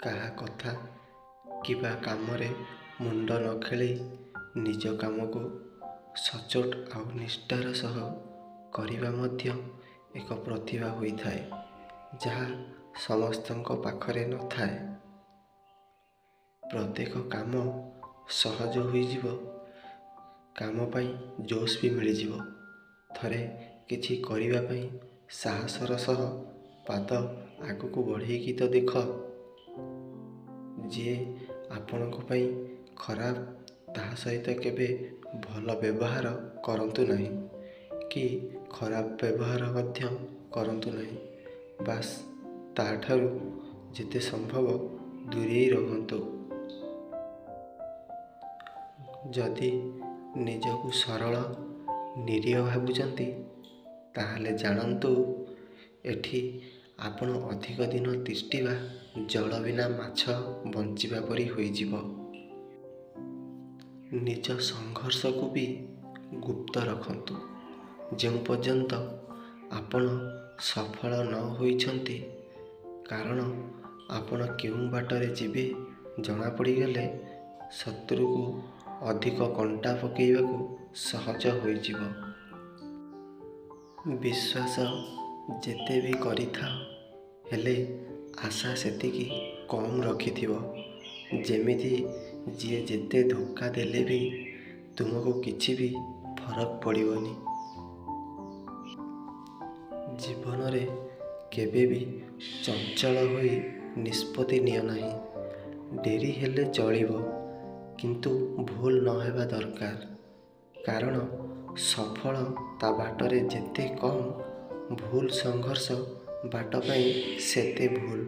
କାହା କଥା କିମ୍ବା କାମରେ ମୁଣ୍ଡ ନ ଖେଳେଇ ନିଜ କାମକୁ ସଚୋଟ ଆଉ ନିଷ୍ଠାର ସହ କରିବା ମଧ୍ୟ ଏକ ପ୍ରତିଭା ହୋଇଥାଏ, ଯାହା ସମସ୍ତଙ୍କ ପାଖରେ ନଥାଏ। ପ୍ରତ୍ୟେକ କାମ ସହଜ ହୋଇଯିବ, କାମ ପାଇଁ ଜୋସ୍ ବି ମିଳିଯିବ। ଥରେ କିଛି କରିବା ପାଇଁ ସାହସର ସହ ପାଦ ଆଗକୁ ବଢ଼େଇକି ତ ଦେଖ। ଯିଏ ଆପଣଙ୍କ ପାଇଁ ଖରାପ, ତାହା ସହିତ କେବେ ଭଲ ବ୍ୟବହାର କରନ୍ତୁ ନାହିଁ କି ଖରାପ ବ୍ୟବହାର ମଧ୍ୟ କରନ୍ତୁ ନାହିଁ। ବାସ୍ ତାଠାରୁ ଯେତେ ସମ୍ଭବ ଦୂରେଇ ରୁହନ୍ତୁ। ଯଦି ନିଜକୁ ସରଳ, ନିରୀହ ଭାବୁଛନ୍ତି, ତାହେଲେ ଜାଣନ୍ତୁ ଏଠି ଆପଣ ଅଧିକ ଦିନ ତିଷ୍ଠିବା ଜଳ ବିନା ମାଛ ବଞ୍ଚିବା ପରି ହୋଇଯିବ। ନିଜ ସଂଘର୍ଷକୁ ବି ଗୁପ୍ତ ରଖନ୍ତୁ। ଯେଉଁ ପର୍ଯ୍ୟନ୍ତ ଆପଣ ସଫଳ ନ ହୋଇଛନ୍ତି, କାରଣ ଆପଣ କେଉଁ ବାଟରେ ଯିବେ ଜଣାପଡ଼ିଗଲେ ଶତ୍ରୁକୁ ଅଧିକ କଣ୍ଟା ପକାଇବାକୁ ସହଜ ହୋଇଯିବ। ବିଶ୍ୱାସ ଯେତେ ବି କରିଥାଅ, ହେଲେ ଆଶା ସେତିକି କମ୍ ରଖିଥିବ। ଯେମିତି ଯିଏ ଯେତେ ଧୋକା ଦେଲେ ବି ତୁମକୁ କିଛି ବି ଫରକ ପଡ଼ିବନି। ଜୀବନରେ କେବେ ବି ଚଞ୍ଚଳ ହୋଇ ନିଷ୍ପତ୍ତି ନିଅ ନାହିଁ। ଡେରି ହେଲେ ଚଳିବ, କିନ୍ତୁ ଭୁଲ ନ ହେବା ଦରକାର। କାରଣ ସଫଳତା ବାଟରେ ଯେତେ କମ୍ ଭୁଲ, ସଂଘର୍ଷ ବାଟ ପାଇଁ ସେତେ ଭୁଲ।